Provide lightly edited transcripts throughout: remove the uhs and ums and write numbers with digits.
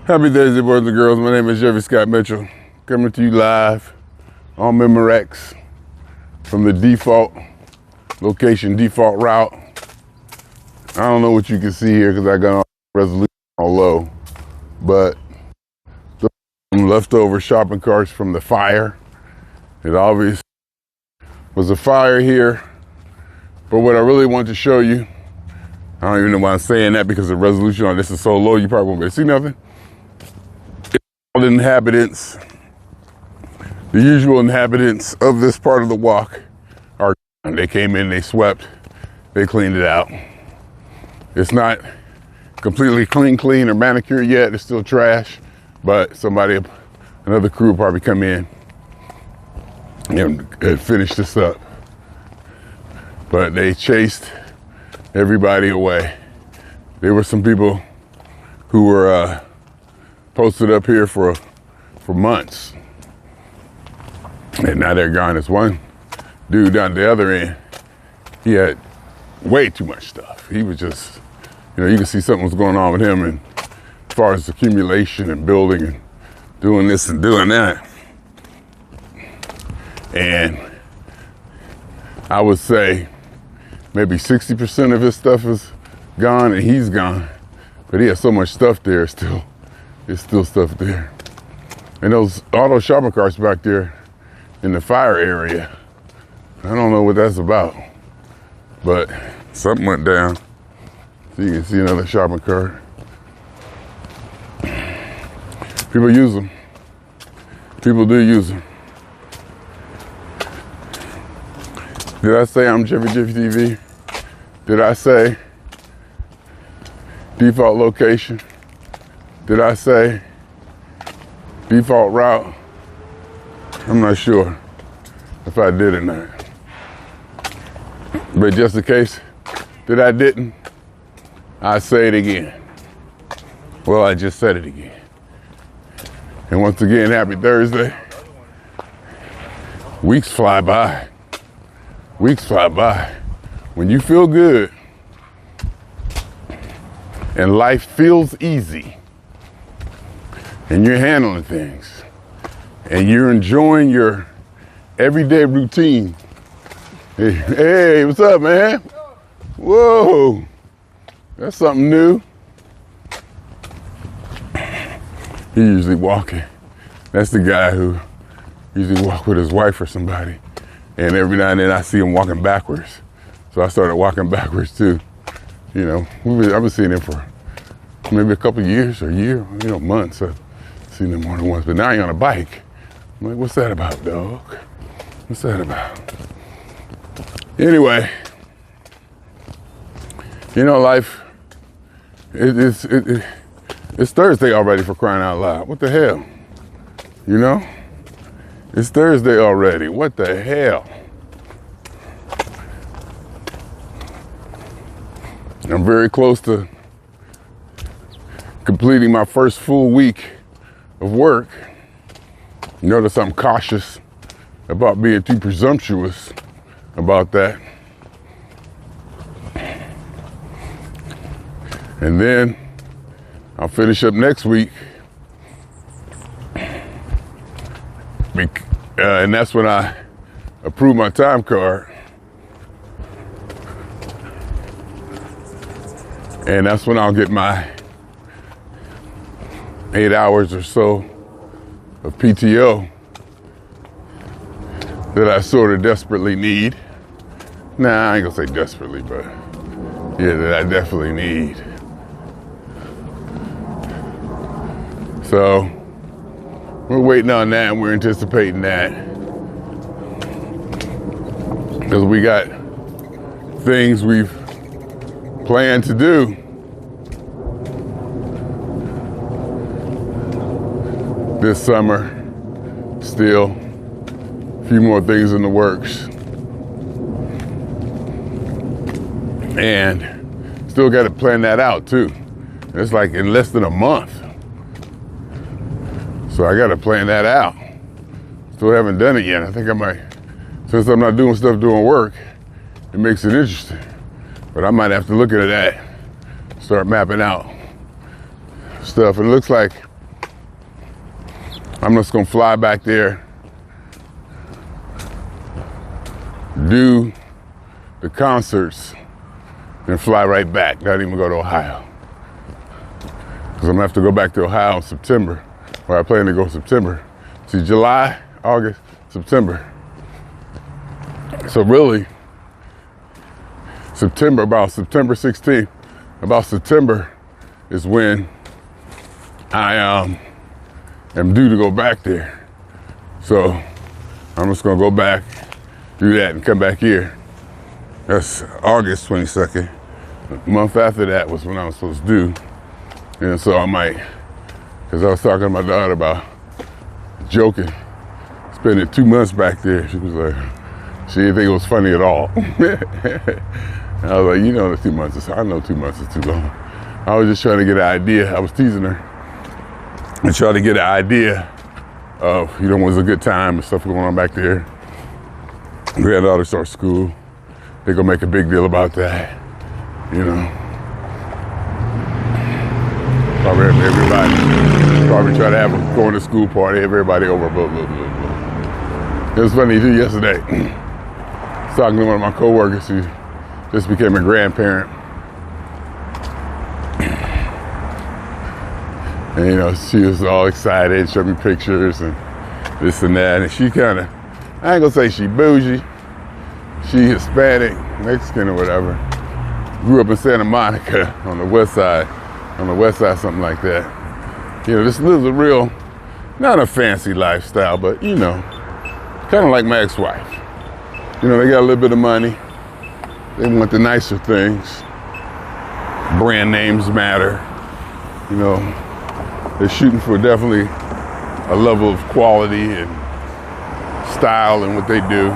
Happy Thursday, boys and girls. My name is Jeffery Scott Mitchell, coming to you live on Memorex from the default location, default route. I don't know what you can see here because I got resolution on low, but some leftover shopping carts from the fire. It obviously was a fire here, but what I really want to show you, I don't even know why I'm saying that because the resolution on this is so low, you probably won't be able to see nothing. All the inhabitants, the usual inhabitants of this part of the walk are gone. They came in, they swept, they cleaned it out. It's not completely clean or manicured yet. It's still trash, but another crew will probably come in and finish this up. But they chased everybody away. There were some people who were posted up here for months, and now they're gone. There's one dude down the other end. He had way too much stuff. He was just, you can see something was going on with him, and as far as accumulation and building and doing this and doing that. And I would say maybe 60% of his stuff is gone and he's gone, but he has so much stuff there still. There's still stuff there. And all those shopping carts back there in the fire area, I don't know what that's about, but something went down. So you can see another shopping cart. People use them. People do use them. Did I say I'm Jeffery TV? Did I say default location? Did I say default route? I'm not sure if I did or not. But just in case that I didn't, I say it again. Well, I just said it again. And once again, happy Thursday. Weeks fly by. Weeks fly by. When you feel good and life feels easy and you're handling things and you're enjoying your everyday routine. Hey, what's up, man? Whoa, that's something new. He usually walking. That's the guy who usually walk with his wife or somebody. And every now and then I see him walking backwards. So I started walking backwards too. I've been seeing him for maybe a couple of years or a year, months. I've seen him more than once, but now he's on a bike. I'm like, what's that about, dog? What's that about? Anyway, life, it's Thursday already, for crying out loud. What the hell? It's Thursday already. What the hell? I'm very close to completing my first full week of work. Notice I'm cautious about being too presumptuous about that. And then I'll finish up next week. And that's when I approve my time card. And that's when I'll get my 8 hours or so of PTO that I sort of desperately need. Nah, I ain't gonna say desperately, but yeah, that I definitely need. So we're waiting on that, and we're anticipating that, because we got things we've planned to do. This summer, still a few more things in the works, and still got to plan that out too. It's like in less than a month. So I got to plan that out. Still haven't done it yet. I think I might, since I'm not doing stuff during work, it makes it interesting. But I might have to look at that, start mapping out stuff. It looks like I'm just gonna fly back there, do the concerts, and fly right back, not even go to Ohio. Because I'm gonna have to go back to Ohio in September, where I plan to go September. See, July, August, September. So really, September, about September 16th, about September is when I am due to go back there. So I'm just gonna go back, do that, and come back here. That's August 22nd. A month after that was when I was supposed to do. And so I might, because I was talking to my daughter about joking, spending 2 months back there. She was like, she didn't think it was funny at all. And I was like, you know, 2 months is, I know 2 months is too long. I was just trying to get an idea. I was teasing her and trying to get an idea of, you know, when it was a good time and stuff going on back there. Granddaughter starts school. They're gonna make a big deal about that, you know. Probably try to have a going to school party, have everybody over, blah, blah, blah, blah. It was funny too yesterday. I was talking to one of my coworkers who just became a grandparent. And you know, she was all excited, showed me pictures and this and that. And she kind of, I ain't gonna say she bougie. She Hispanic, Mexican or whatever. Grew up in Santa Monica on the west side, something like that. You know, this lives a real, not a fancy lifestyle, but you know, kind of like my ex-wife. You know, they got a little bit of money. They want the nicer things. Brand names matter. You know, they're shooting for definitely a level of quality and style in what they do.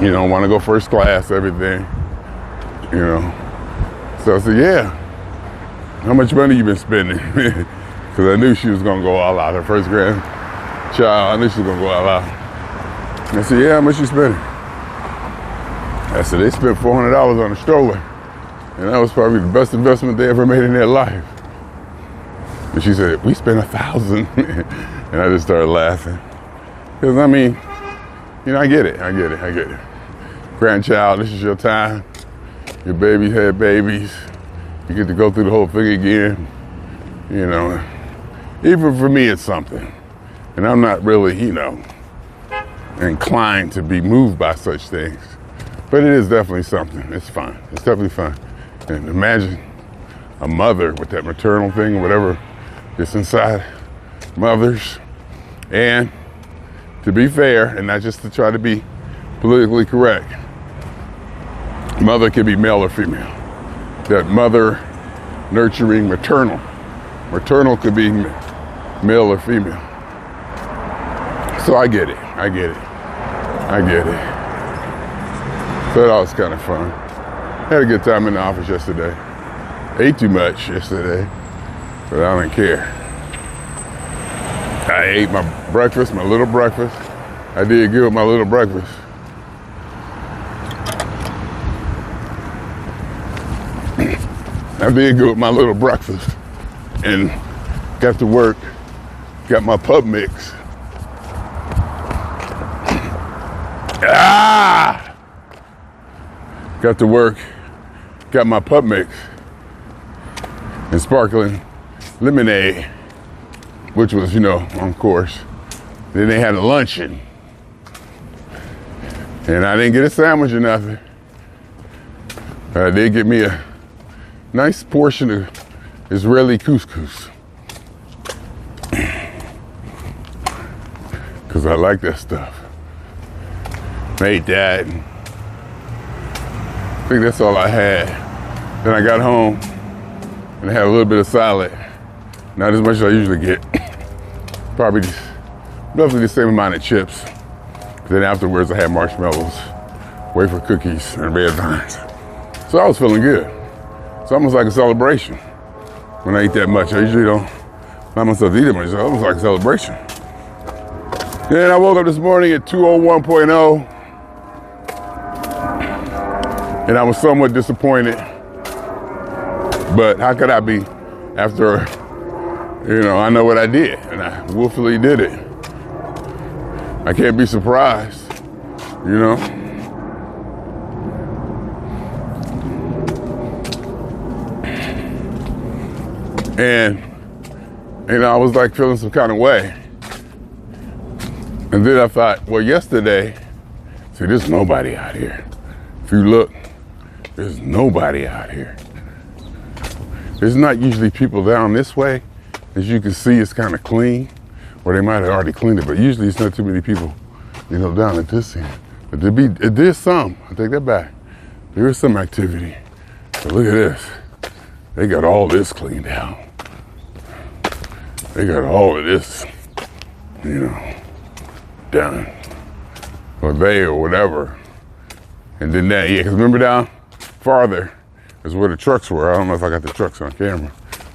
You know, want to go first class, everything. You know, so I said, yeah. How much money you been spending? Because I knew she was gonna go all out. Her first grandchild, I knew she was gonna go all out. I said, yeah, how much you spending? I said, they spent $400 on a stroller. And that was probably the best investment they ever made in their life. And she said, we spent $1,000. And I just started laughing. Because I mean, you know, I get it. Grandchild, this is your time. Your baby had babies. You get to go through the whole thing again. You know, even for me, it's something. And I'm not really, you know, inclined to be moved by such things. But it is definitely something. It's fun. It's definitely fun. And imagine a mother with that maternal thing or whatever is inside mothers. And to be fair, and not just to try to be politically correct, mother can be male or female. That mother nurturing maternal. Maternal could be male or female. So I get it. So that was kind of fun. Had a good time in the office yesterday. Ate too much yesterday, but I don't care. I ate my breakfast, my little breakfast. I did good with my little breakfast. I did good with my little breakfast and got to work, got my pub mix. Got to work, got my pub mix and sparkling lemonade, which was, you know, on course. Then they had a luncheon. And I didn't get a sandwich or nothing. But I did get me a nice portion of Israeli couscous. Because I like that stuff. Made that. I think that's all I had. Then I got home and I had a little bit of salad. Not as much as I usually get. Probably roughly the same amount of chips. Then afterwards I had marshmallows, wafer cookies, and red vines. So I was feeling good. It's almost like a celebration when I eat that much. I usually don't allow myself to eat that much. It's almost like a celebration. Then I woke up this morning at 2:01.0. And I was somewhat disappointed. But how could I be after You know, I know what I did, and I willfully did it. I can't be surprised, you know. And, you know, I was like feeling some kind of way. And then I thought, well, yesterday, see, there's nobody out here. If you look, there's nobody out here. There's not usually people down this way. As you can see, it's kind of clean, or they might have already cleaned it, but usually it's not too many people, you know, down at this end. But there's some, I take that back. There is some activity. But look at this. They got all this cleaned out. They got all of this, you know, done. Or they or whatever. And then that, yeah, because remember down farther is where the trucks were. I don't know if I got the trucks on camera.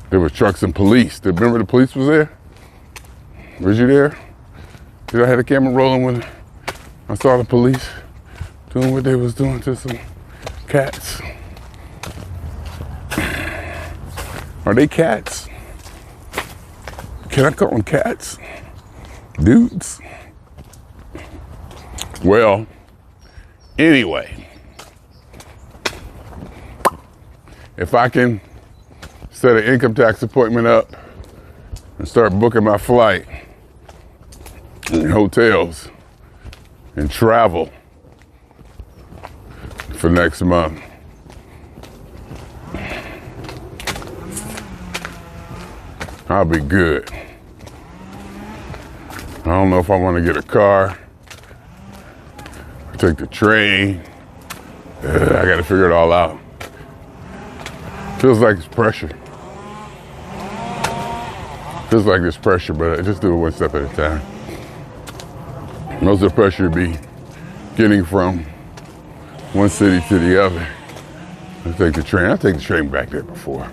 There were trucks and police. Remember the police was there? Was you there? Did I have the camera rolling when I saw the police doing what they was doing to some cats? Are they cats? Can I call them cats? Dudes? Well, anyway, if I can set an income tax appointment up and start booking my flight and hotels and travel for next month, I'll be good. I don't know if I want to get a car, take the train. I got to figure it all out. Feels like it's pressure. Feels like there's pressure, but I just do it one step at a time. Most of the pressure would be getting from one city to the other. I take the train. I take the train back there before.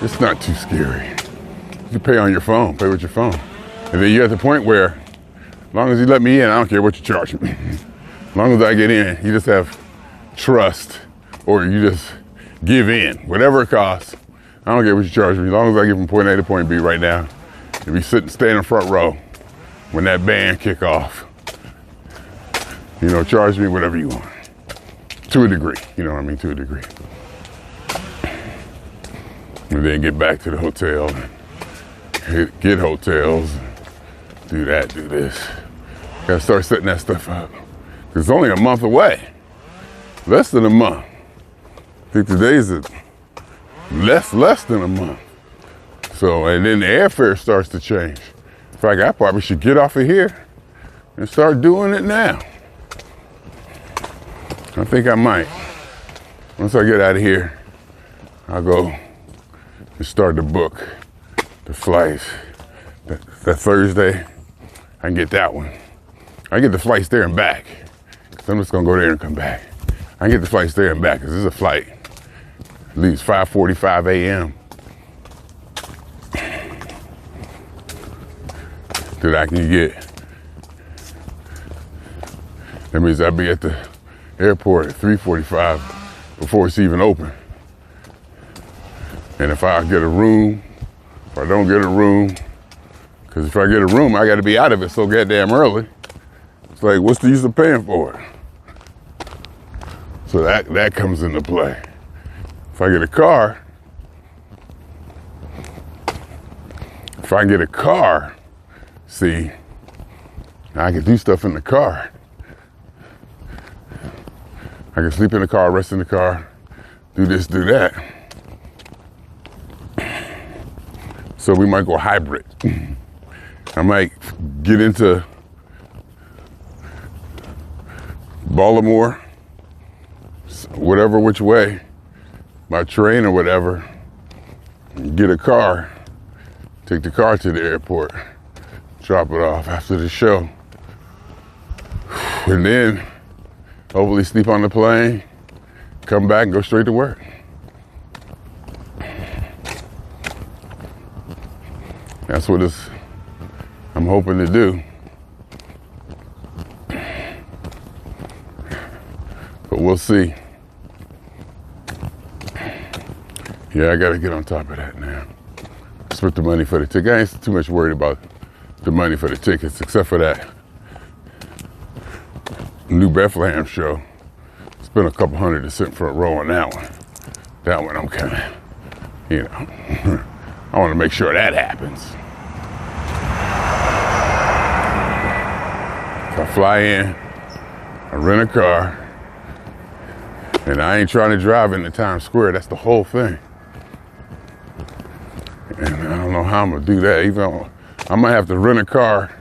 It's not too scary. You can pay on your phone, pay with your phone. And then you're at the point where, as long as you let me in, I don't care what you charge me. As long as I get in, you just have trust, or you just give in, whatever it costs. I don't care what you charge me, as long as I get from point A to point B right now. If you stay in the front row when that band kick off, you know, charge me whatever you want. To a degree, you know what I mean, to a degree. And then get back to the hotel, and get hotels, do that, do this. Gotta start setting that stuff up. It's only a month away, less than a month. I think today's less than a month. So, and then the airfare starts to change. In fact, I probably should get off of here and start doing it now. I think I might. Once I get out of here, I'll go and start to book the flights. That Thursday, I can get that one. I get the flights there and back. So I'm just gonna go there and come back. I can get the flights there and back, because there's a flight. At least 5:45 a.m. that I can get. That means I'll be at the airport at 3:45 before it's even open. And if I get a room, or I don't get a room, because if I get a room, I gotta be out of it so goddamn early. It's like, what's the use of paying for it? So that comes into play. If I get a car, see, I can do stuff in the car. I can sleep in the car, rest in the car, do this, do that. So we might go hybrid. I might get into Baltimore, whatever which way, by train or whatever, get a car, take the car to the airport, drop it off after the show, and then hopefully sleep on the plane, come back and go straight to work. That's what I'm hoping to do. But we'll see. Yeah, I gotta get on top of that now. spent the money for the ticket. I ain't too much worried about the money for the tickets, except for that new Bethlehem show. Spent a couple $100 to sit front row on that one. That one I'm kind of, you know, I want to make sure that happens. So I fly in, I rent a car, and I ain't trying to drive into Times Square. That's the whole thing. And I don't know how I'm gonna do that. Even I might have to rent a car.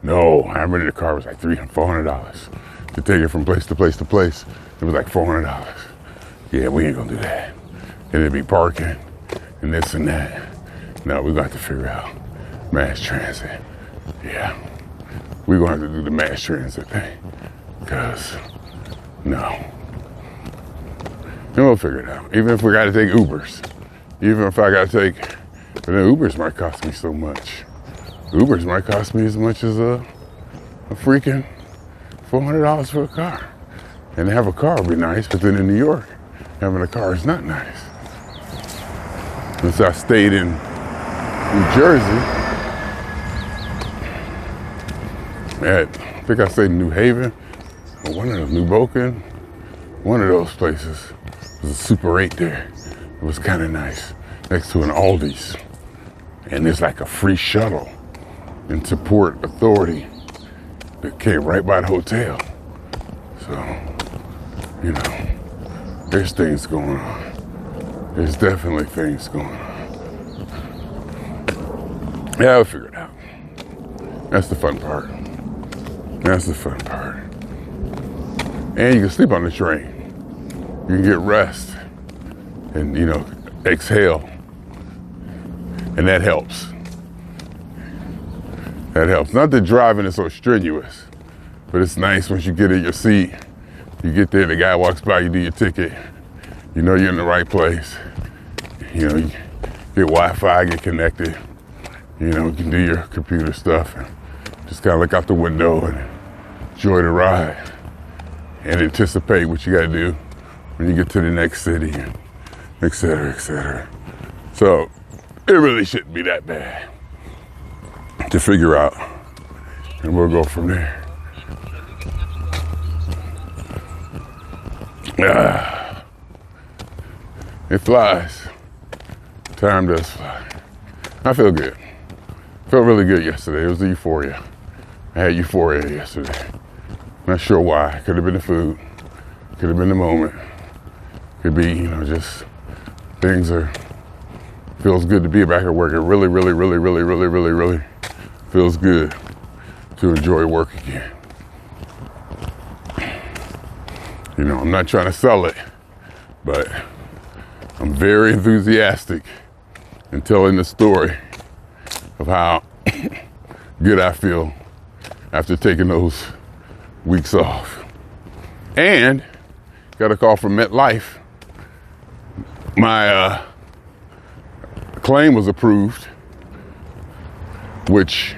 No, I rented a car. It was like $300, $400 to take it from place to place to place. It was like $400. Yeah, we ain't gonna do that. And it'd be parking and this and that. No, we're gonna have to figure out mass transit. Yeah, we're gonna have to do the mass transit thing. Cause no, and we'll figure it out. Even if we gotta take Ubers, even if I gotta take, but then Ubers might cost me so much. Ubers might cost me as much as a freaking $400 for a car. And to have a car would be nice, but then in New York, having a car is not nice. Since I stayed in New Jersey, I think I stayed in New Haven, or one of those, New Boken, one of those places. There was a Super 8 there. It was kind of nice, next to an Aldi's. And there's like a free shuttle into Port Authority that came right by the hotel. So, you know, there's things going on. There's definitely things going on. Yeah, I'll figure it out. That's the fun part. That's the fun part. And you can sleep on the train. You can get rest and, you know, exhale. And that helps. That helps. Not that driving is so strenuous, but it's nice once you get in your seat. You get there, the guy walks by, you do your ticket. You know you're in the right place. You know, you get Wi-Fi, get connected. You know, you can do your computer stuff and just kind of look out the window and enjoy the ride and anticipate what you got to do when you get to the next city, et cetera, et cetera. So it really shouldn't be that bad to figure out, and we'll go from there. It flies. Time does fly. I feel good. Felt really good yesterday. It was the euphoria. I had euphoria yesterday. Not sure why. Could have been the food. Could have been the moment. Could be, you know, just things are, feels good to be back at work. It really, really, really, really, really, really, really feels good to enjoy work again. You know, I'm not trying to sell it, but I'm very enthusiastic in telling the story of how good I feel after taking those weeks off. And got a call from MetLife. My claim was approved, which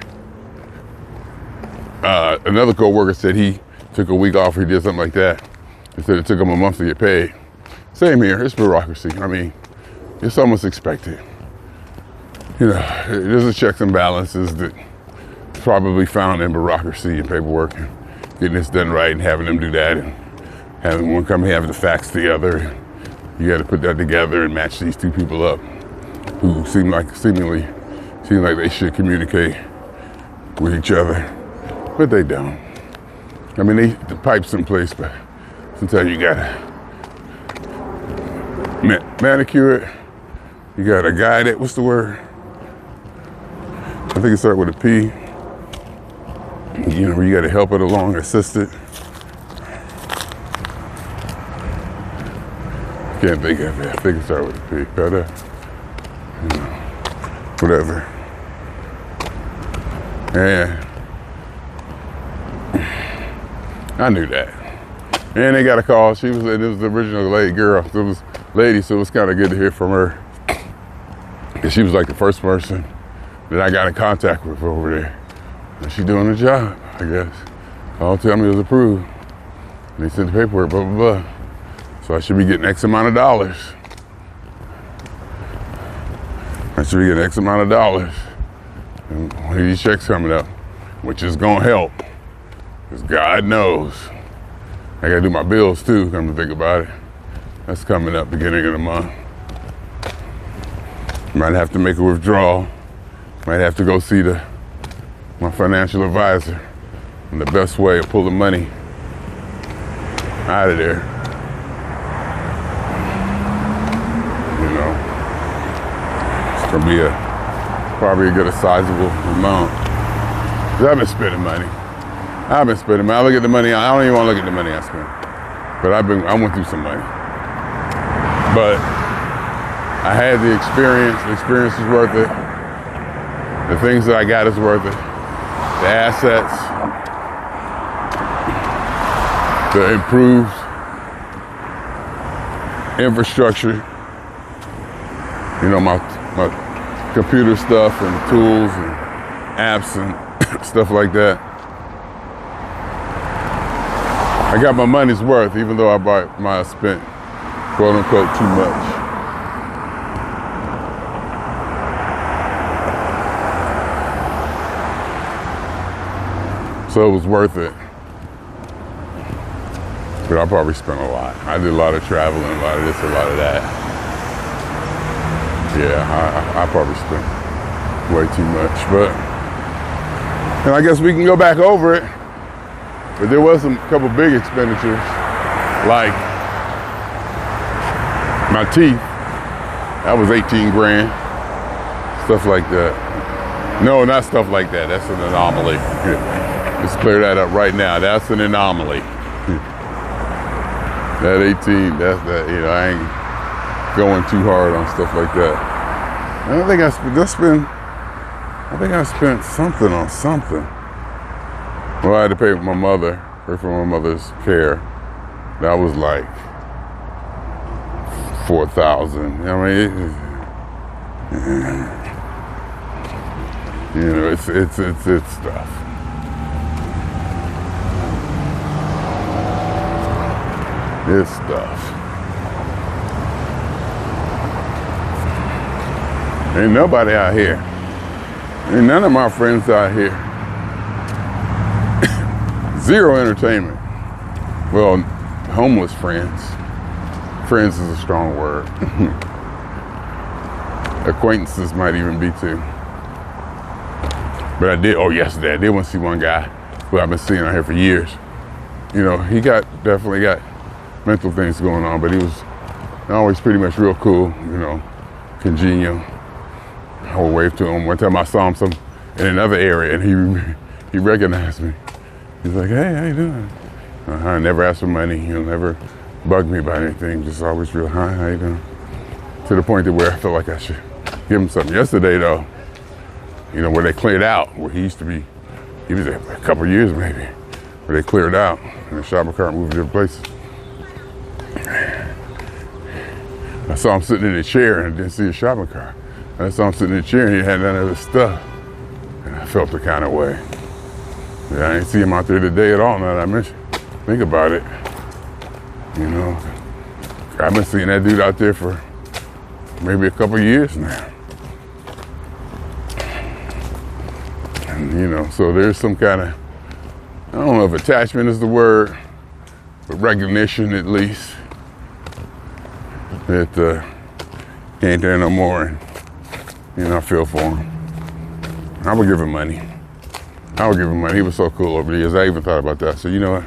another coworker said he took a week off, he did something like that. He said it took him a month to get paid. Same here, it's bureaucracy. I mean, it's almost expected. You know, there's a checks and balances that probably found in bureaucracy and paperwork and getting this done right and having them do that and having one come here, having the facts together. You got to put that together and match these two people up who seemingly they should communicate with each other, but they don't. I mean, the pipe's in place, but sometimes you gotta manicure it. You gotta guide it. What's the word? I think it starts with a P. You know, you gotta help it along, assist it. Can't think of it. I think it starts with a P. But, you know, whatever. And I knew that. And they got a call. It was the original lady girl. So it was lady, so it was kind of good to hear from her. And she was like the first person that I got in contact with over there. And she doing the job, I guess. All tell me it was approved. And they sent the paperwork, blah, blah, blah. So I should be getting X amount of dollars. I should be getting X amount of dollars. And one of these checks coming up, which is gonna help, because God knows. I gotta do my bills too, come to think about it. That's coming up beginning of the month. Might have to make a withdrawal. Might have to go see my financial advisor and the best way of pulling money out of there. You know, it's gonna be probably a sizable amount. 'Cause I've been spending money. I look at the money. I don't even want to look at the money I spend. But I went through some money. But I had the experience. The experience is worth it. The things that I got is worth it. The assets, the improved infrastructure, you know, my computer stuff and tools and apps and stuff like that. I got my money's worth, even though I might have spent, quote unquote, too much. So it was worth it. But I probably spent a lot. I did a lot of traveling, a lot of this, a lot of that. Yeah, I probably spent way too much. And I guess we can go back over it. But there was a couple big expenditures, like my teeth. That was 18 grand. Stuff like that. No, not stuff like that. That's an anomaly. Let's clear that up right now. That's an anomaly. That 18, that, you know, I ain't going too hard on stuff like that. I think I spent something on something. Well, I had to pay for my mother's care. That was like $4,000. I mean, you know, it's stuff. It's stuff. Ain't nobody out here. Ain't none of my friends out here. Zero entertainment. Well, homeless friends. Friends is a strong word. Acquaintances might even be too. But yesterday I did want to see one guy who I've been seeing out here for years. You know, he definitely got mental things going on, but he was always pretty much real cool, you know, congenial. I would wave to him. One time I saw him in another area and he recognized me. He's like, "Hey, how you doing?" I never asked for money. He'll never bug me about anything. Just always real, "Hi, how you doing?" To the point that where I felt like I should give him something. Yesterday though, you know, where they cleared out, where he used to be, he was there for a couple of years maybe, where they cleared out and the shopping cart moved to different places. I saw him sitting in a chair and I didn't see a shopping cart. I saw him sitting in a chair and he had none of his stuff. And I felt the kind of way. Yeah, I ain't see him out there today at all now that I think about it. You know, I've been seeing that dude out there for maybe a couple of years now. And, you know, so there's some kind of, I don't know if attachment is the word, but recognition at least that he ain't there no more. And, you know, I feel for him. I would give him money. He was so cool over the years. I even thought about that. So, you know what?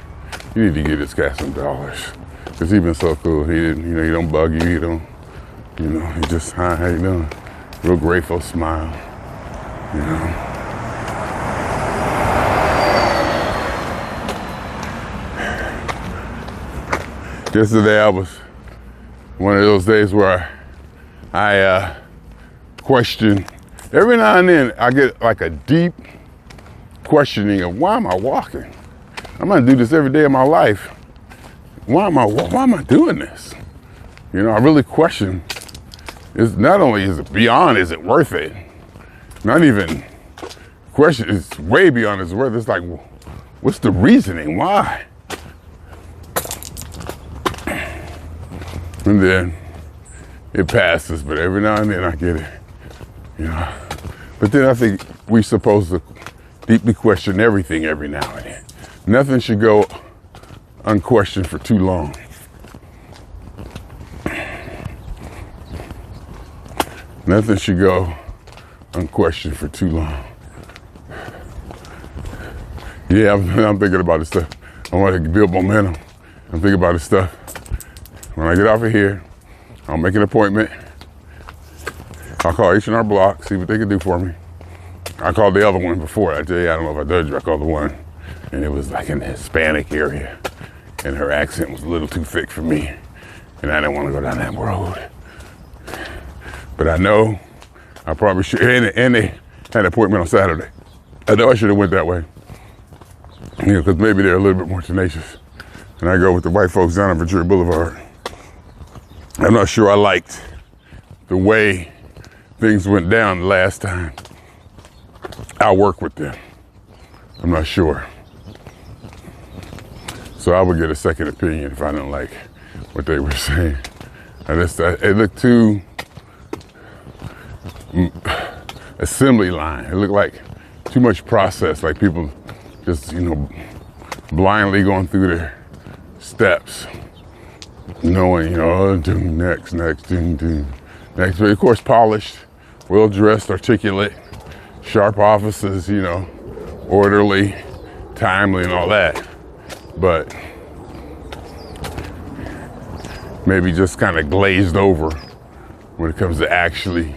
You need to give this guy some dollars. Because he's been so cool. He didn't, you know, he don't bug you. He don't, you know, he just, "Hi, how you doing?" Real grateful smile, you know. Yesterday I was one of those days where I question. Every now and then I get like a deep questioning of why am I walking? I'm gonna do this every day of my life. Why am I doing this? You know, I really question. It's not only is it worth it? Not even question. It's way beyond its worth. It's like, what's the reasoning? Why? And then it passes, but every now and then I get it. you know. But then I think we're supposed to deeply question everything every now and then. Nothing should go unquestioned for too long. Nothing should go unquestioned for too long. Yeah, I'm thinking about this stuff. I want to build momentum. I'm thinking about this stuff. When I get off of here, I'll make an appointment. I'll call H&R Block, see what they can do for me. I called the other one before. I tell you, I don't know if I told you, I called the one, and it was like in the Hispanic area, and her accent was a little too thick for me, and I didn't want to go down that road. But I know I probably should, and they had an appointment on Saturday. I know I should have went that way. You know, because maybe they're a little bit more tenacious. And I go with the white folks down on Ventura Boulevard. I'm not sure I liked the way things went down the last time. I'll work with them. I'm not sure. So I would get a second opinion if I don't like what they were saying. It looked too assembly line. It looked like too much process, like people just, you know, blindly going through their steps, knowing, you know, oh, next, next. But of course, polished, well-dressed, articulate, sharp offices, you know, orderly, timely, and all that. But maybe just kind of glazed over when it comes to actually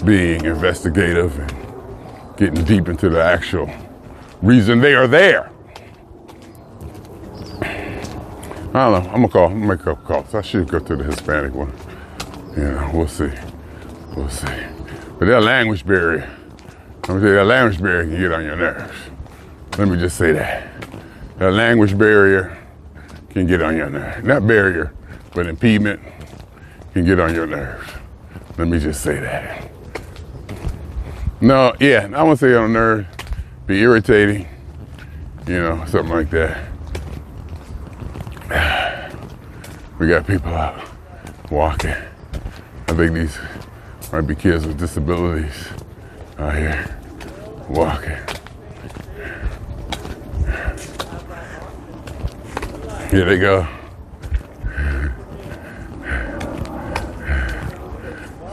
being investigative and getting deep into the actual reason they are there. I don't know. I'm gonna make a couple calls. I should go to the Hispanic one. You know, we'll see. But that language barrier, I'm gonna tell you, that language barrier can get on your nerves. Let me just say that. That language barrier can get on your nerves. Not barrier, but impediment can get on your nerves. Let me just say that. No, yeah, I won't say on nerves. Be irritating, you know, something like that. We got people out walking. I think these might be kids with disabilities out here walking. Here they go.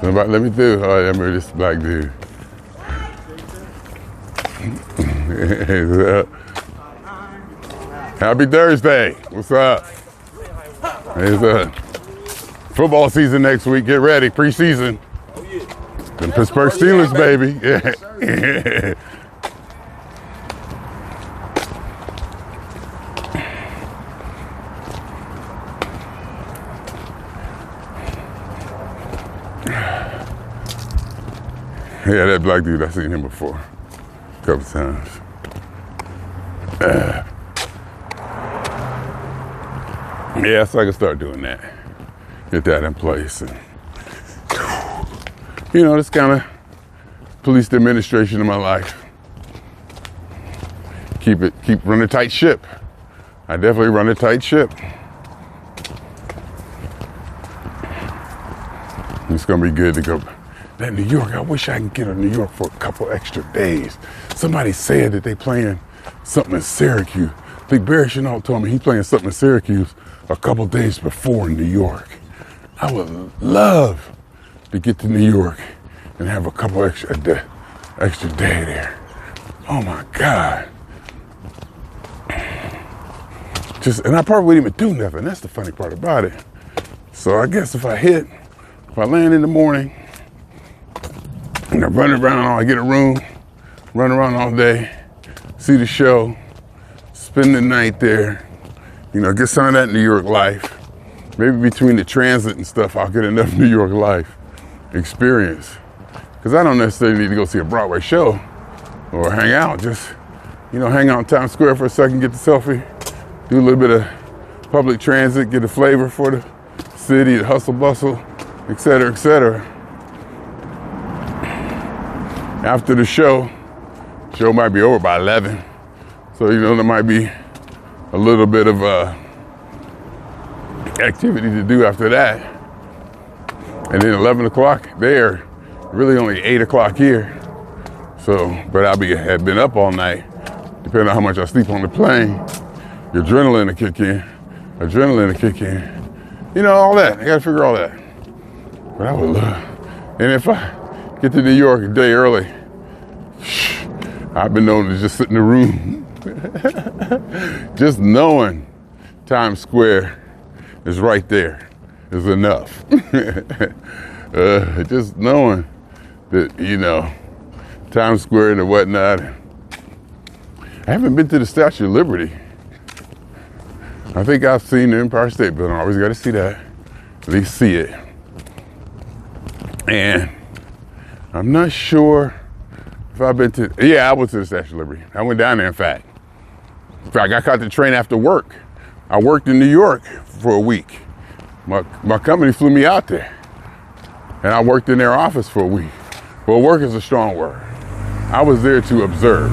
Somebody let me through. Oh, I remember this black dude. Happy Thursday. What's up? It's football season next week. Get ready. Preseason. Oh, yeah. The Pittsburgh Steelers, baby. Yeah. Yeah, that black dude, I've seen him before a couple times. Yeah, so I can start doing that. Get that in place. And, you know, this kind of police administration in my life. Keep running a tight ship. I definitely run a tight ship. It's gonna be good to go. That New York, I wish I could get to New York for a couple extra days. Somebody said that they playing something in Syracuse. I think Barry Chenault told me he's playing something in Syracuse a couple days before in New York. I would love to get to New York and have a couple extra day there. Oh my God. And I probably wouldn't even do nothing. That's the funny part about it. So I guess if I land in the morning, and I run around, I get a room, run around all day, see the show, spend the night there, you know, get some of that New York life. Maybe between the transit and stuff, I'll get enough New York life experience. Because I don't necessarily need to go see a Broadway show or hang out, just, you know, hang out in Times Square for a second, get the selfie, do a little bit of public transit, get a flavor for the city, the hustle bustle, et cetera, et cetera. After the show might be over by 11. So, you know, there might be a little bit of activity to do after that. And then 11 o'clock there, really only 8 o'clock here. So, but have been up all night. Depending on how much I sleep on the plane, your adrenaline will kick in. You know, all that. I gotta figure all that. But I would love. And if I get to New York a day early, I've been known to just sit in the room. Just knowing Times Square is right there is enough. Just knowing that, you know, Times Square and whatnot. I haven't been to the Statue of Liberty. I think I've seen the Empire State Building. I always got to see that. At least see it. And I'm not sure if I've been to, I went to the Statue of Liberty. I went down there, in fact. I caught the train after work. I worked in New York for a week. My company flew me out there. And I worked in their office for a week. Well, work is a strong word. I was there to observe.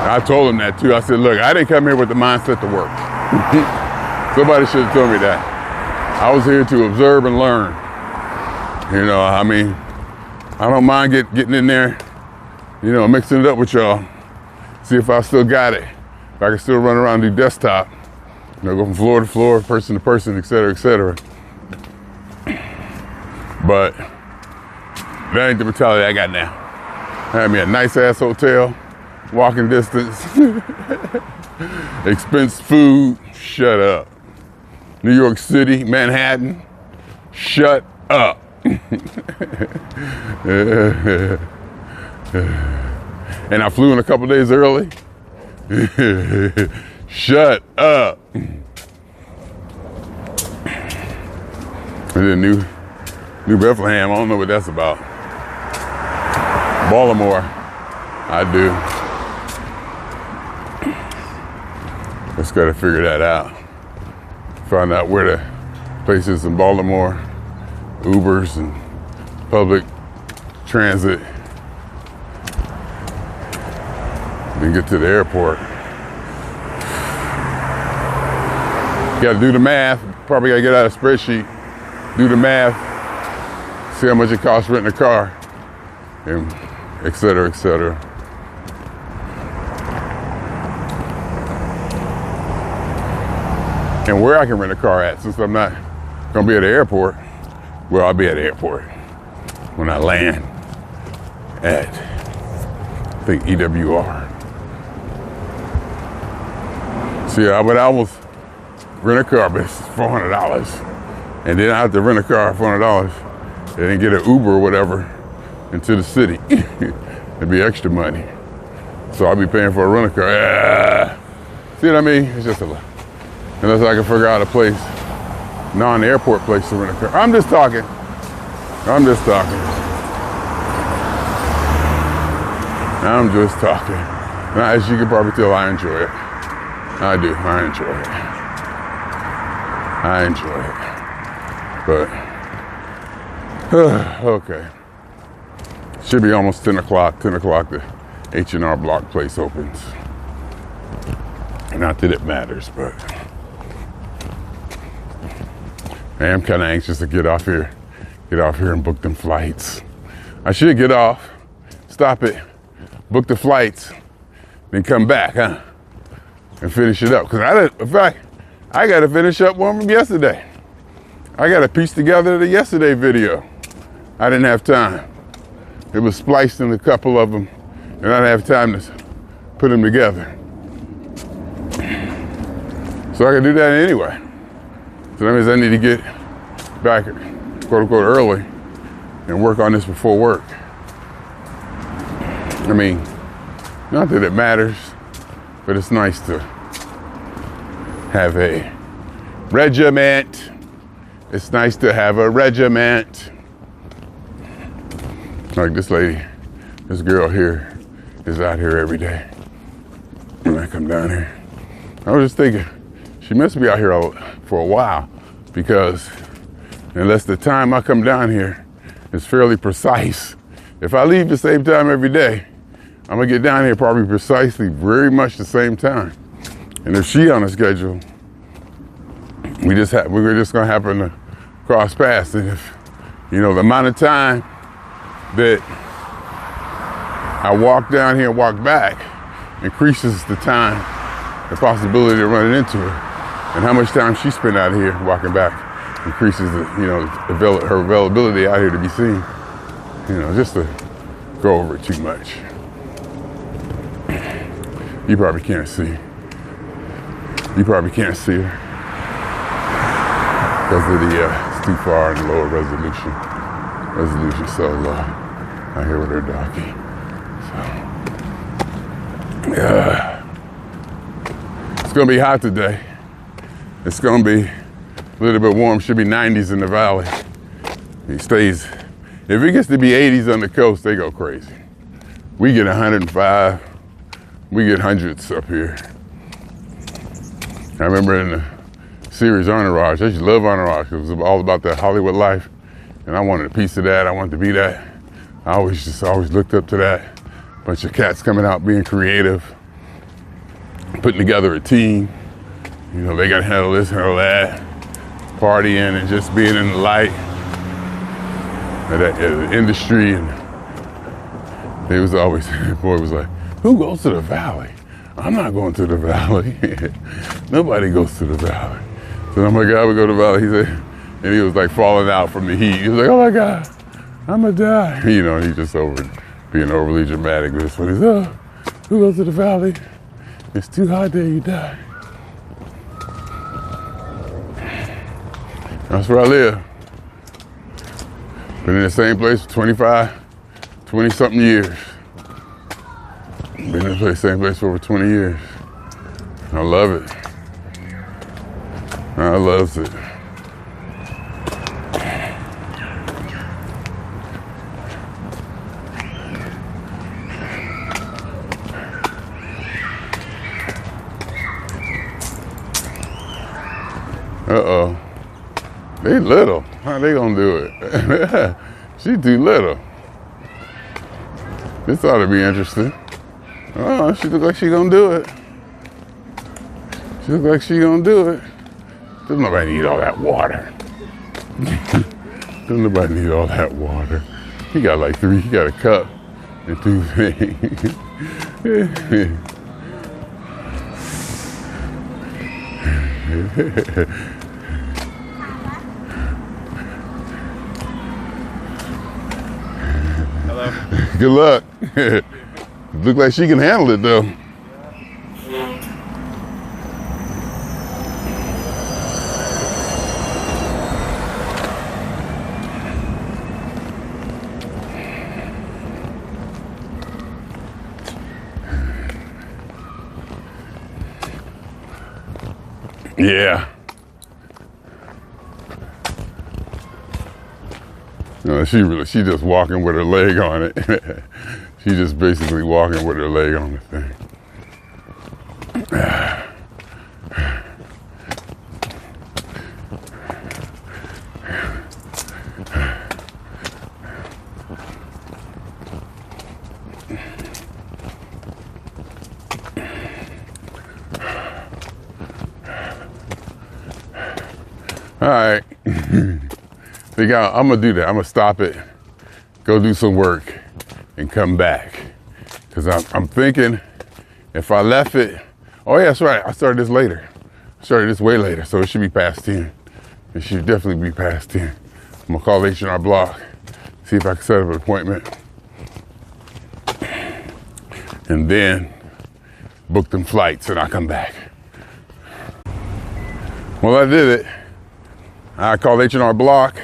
I told them that too. I said, look, I didn't come here with the mindset to work. Somebody should have told me that. I was here to observe and learn. You know, I mean, I don't mind getting in there, you know, mixing it up with y'all. See if I still got it. If I can still run around and do desktop. You know, go from floor to floor, person to person, et cetera, et cetera. But that ain't the mentality I got now. I had me a nice ass hotel, walking distance, expense food, shut up. New York City, Manhattan, shut up. And I flew in a couple days early. Shut up. And then New Bethlehem, I don't know what that's about. Baltimore, I do. Just gotta figure that out. Find out where the places in Baltimore, Ubers and public transit. Then get to the airport. Gotta do the math. Probably gotta get out a spreadsheet, do the math, see how much it costs renting a car, and et cetera, et cetera. And where I can rent a car at, since I'm not gonna be at the airport. Well, I'll be at the airport when I land at, I think, EWR. See, I would almost rent a car, but it's $400. And then I have to rent a car for $400 and then get an Uber or whatever into the city. It'd be extra money. So I'll be paying for a rental car. See what I mean? It's just a lot. Unless I can figure out a place, non-airport place to rent a car. I'm just talking. I'm just talking. Now, as you can probably tell, I enjoy it. I do. I enjoy it. But, okay. Should be almost 10 o'clock. 10 o'clock, the H&R Block place opens. Not that it matters, but I am kind of anxious to get off here and book them flights. I should get off, stop it, book the flights, then come back, and finish it up. Because in fact, I got to finish up one from yesterday. I got to piece together the yesterday video. I didn't have time. It was spliced in a couple of them, and I didn't have time to put them together. So I can do that anyway. So that means I need to get back, quote unquote, early and work on this before work. I mean, not that it matters, but it's nice to have a regiment. It's nice to have a regiment. Like this lady, this girl here is out here every day. When I come down here, I was just thinking, she must be out here for a while, because unless the time I come down here is fairly precise, if I leave the same time every day, I'm gonna get down here probably precisely very much the same time. And if she on a schedule, we were just gonna happen to cross paths. And if, the amount of time that I walk down here and walk back increases the possibility of running into her. And how much time she spent out here walking back increases her availability out here to be seen. Just to go over it too much. You probably can't see. You probably can't see her because of it's too far in lower resolution. Resolution so low. I hear with her doggy. So, it's gonna be hot today. It's gonna be a little bit warm. Should be 90s in the valley. It stays. If it gets to be 80s on the coast, they go crazy. We get 105. We get hundreds up here. I remember in the series Entourage, I used to love Entourage. It was all about that Hollywood life, and I wanted a piece of that. I wanted to be that. I always looked up to that. Bunch of cats coming out, being creative, putting together a team. They got to handle this, handle that, partying and just being in the light of the industry. And it was always, the boy was like, who goes to the valley? I'm not going to the valley. Nobody goes to the valley. So I'm like, God, we go to the valley. He said, and he was like falling out from the heat. He was like, oh my God, I'm gonna die. He's just being overly dramatic with this one. He's, who goes to the valley? It's too hot there, you die. That's where I live. Been in the same place for 20-something years. Been in the same place for over 20 years. I love it. I loves it. Uh-oh. They little. How they gonna do it? She too little. This ought to be interesting. Oh, she look like she gonna do it. She look like she gonna do it. Doesn't nobody need all that water. Doesn't nobody need all that water. He got like three, he got a cup and 2 things. Hello. Good luck. Look like she can handle it though. Yeah. No, she just walking with her leg on it. She just basically walking with her leg on the thing. All right. I'm gonna do that. I'm gonna stop it, go do some work, and come back. Cause I'm thinking if I left it, oh yeah, that's right. I started this later. I started this way later, so it should be past 10. It should definitely be past 10. I'm gonna call H&R Block, see if I can set up an appointment, and then book them flights, and I'll come back. Well, I did it. I called H&R Block.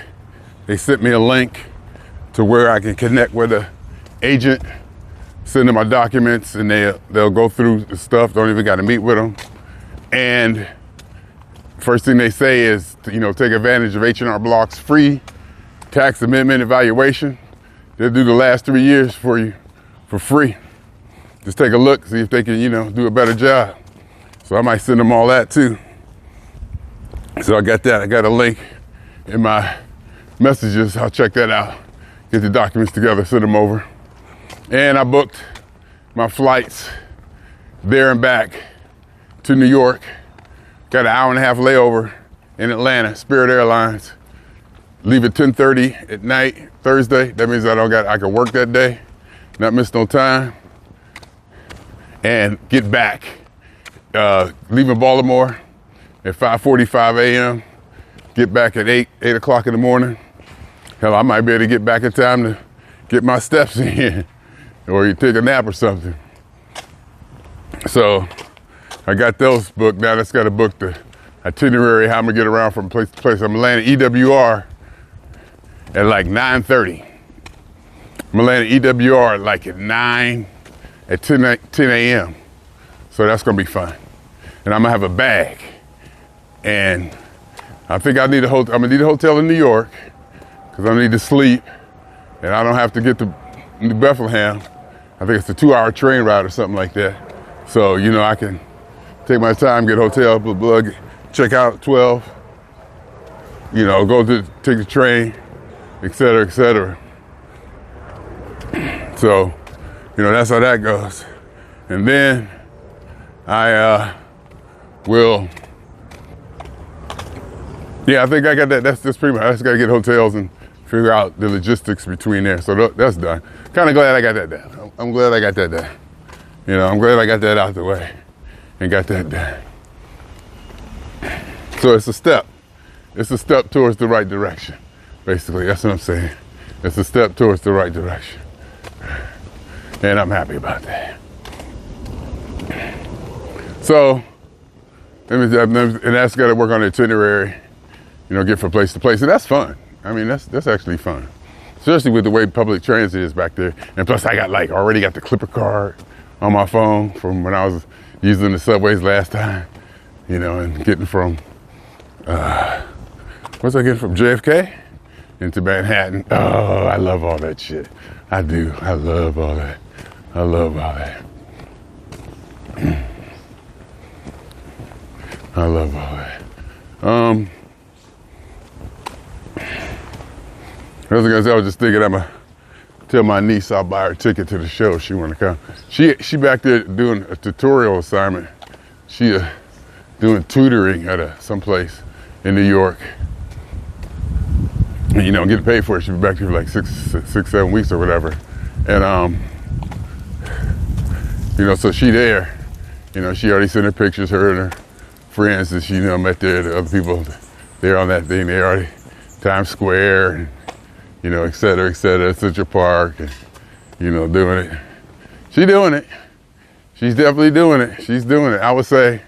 They sent me a link to where I can connect with an agent, send them my documents, and they'll go through the stuff. Don't even got to meet with them. And first thing they say is, take advantage of H&R Block's free tax amendment evaluation. They'll do the last 3 years for you for free. Just take a look, see if they can, do a better job. So I might send them all that too. So I got that. I got a link in my messages. I'll check that out. Get the documents together, send them over. And I booked my flights there and back to New York. Got an hour and a half layover in Atlanta, Spirit Airlines. Leave at 10:30 at night, Thursday. That means I can work that day, not miss no time, and get back. Leaving Baltimore at 5:45 a.m., get back at 8 o'clock in the morning. Hell, I might be able to get back in time to get my steps in, or you take a nap or something. So I got those booked. Now let's got to book the itinerary, how I'm gonna get around from place to place. I'm gonna land at EWR at like 9:30. I'm gonna land at EWR like at 10 a.m. So that's gonna be fun. And I'm gonna have a bag. And I think I'm gonna need a hotel in New York, because I need to sleep, and I don't have to get to Bethlehem. I think it's a 2-hour train ride or something like that. So, I can take my time, get a hotel, check out at 12, take the train, et cetera, et cetera. So, that's how that goes. And then I will, I think I got that. That's pretty much, I just got to get hotels and figure out the logistics between there. So that's done. Kind of glad I got that done. I'm glad I got that done. I'm glad I got that out the way and got that done. So it's a step. It's a step towards the right direction. Basically, that's what I'm saying. It's a step towards the right direction. And I'm happy about that. So, and that's got to work on the itinerary, get from place to place. And that's fun. I mean, that's actually fun. Especially with the way public transit is back there. And plus I already got the Clipper card on my phone from when I was using the subways last time, and getting from, what's I getting from JFK into Manhattan. Oh, I love all that shit. I do. I love all that. I love all that. I love all that. I was just thinking I'm gonna tell my niece I'll buy her a ticket to the show if she wanna come. She back there doing a tutorial assignment. She doing tutoring at someplace in New York. And, getting paid for it. She'll be back here for like 6-7 weeks or whatever. And so she there. She already sent her pictures, her and her friends that she met there, the other people there on that thing. They already Times Square, and, et cetera, Central Park, and, doing it. She doing it. She's definitely doing it. She's doing it. I would say,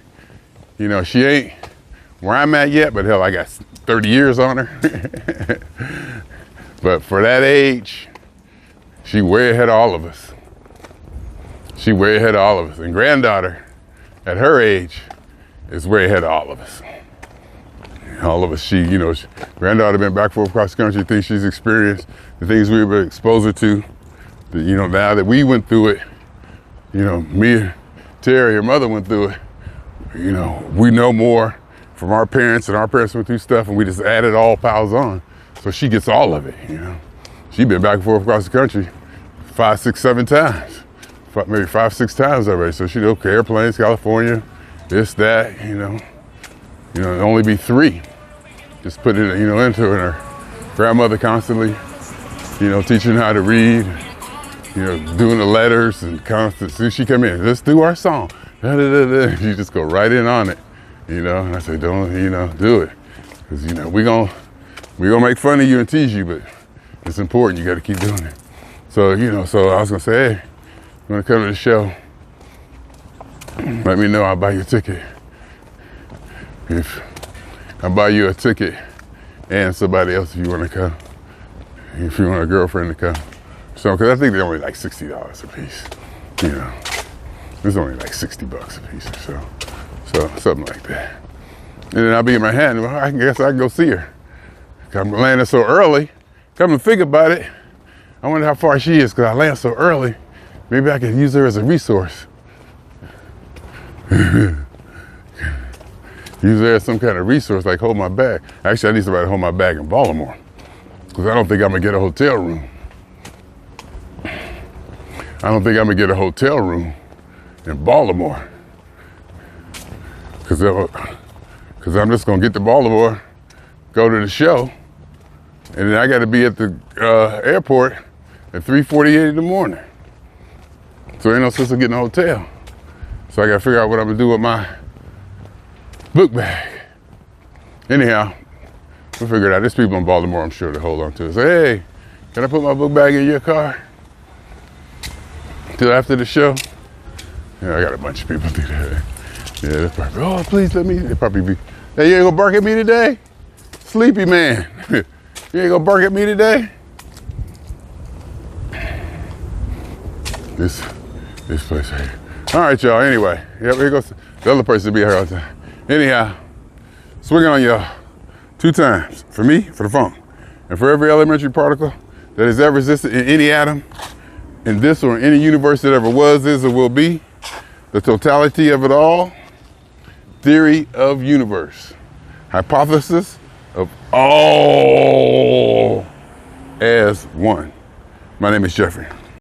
she ain't where I'm at yet, but hell, I got 30 years on her. But for that age, she way ahead of all of us. She way ahead of all of us. And granddaughter, at her age, is way ahead of all of us. All of us, granddaughter been back and forth across the country, things she's experienced, the things we've been exposed her to, now that we went through it, me and Terry, her mother, went through it, we know more from our parents, and our parents went through stuff, and we just added all piles on. So she gets all of it, She's been back and forth across the country 5, 6, 7 times, maybe 5, 6 times already. So she okay, airplanes, California, this, that, it'd only be 3. Just put it, into her. And her grandmother constantly, teaching how to read, doing the letters and constant. As soon as she come in, let's do our song. Da, da, da, da. You just go right in on it, And I say, don't, do it, because we gonna make fun of you and tease you, but it's important. You got to keep doing it. So so I was gonna say, hey, you wanna come to the show? Let me know. I'll buy you a ticket. If I'll buy you a ticket and somebody else if you want to come. If you want a girlfriend to come. So, because I think they're only like $60 a piece. It's only like $60 a piece or so. So, something like that. And then I'll be in Manhattan. Well, I guess I can go see her. I'm landing so early. Come and think about it. I wonder how far she is because I land so early. Maybe I can use her as a resource. Use her as some kind of resource, like hold my bag. Actually, I need somebody to hold my bag in Baltimore, because I don't think I'm gonna get a hotel room. I don't think I'm gonna get a hotel room in Baltimore, because because I'm just gonna get to Baltimore, go to the show, and then I gotta be at the airport at 3:48 in the morning. So ain't no sense of getting a hotel. So I gotta figure out what I'm gonna do with my book bag. Anyhow, we'll figure it out. There's people in Baltimore, I'm sure, to hold on to it. Say, hey, can I put my book bag in your car? Till after the show? Yeah, I got a bunch of people do that. Yeah, that's probably, oh, please let me. They probably be, hey, you ain't gonna bark at me today? Sleepy man. You ain't gonna bark at me today? This place right here. All right, y'all, anyway. Yep, here goes the other person to be here all the time. Anyhow, swinging on y'all 2 times. For me, for the phone. And for every elementary particle that has ever existed in any atom, in this or in any universe that ever was, is, or will be, the totality of it all, theory of universe, hypothesis of all as one. My name is Jeffery.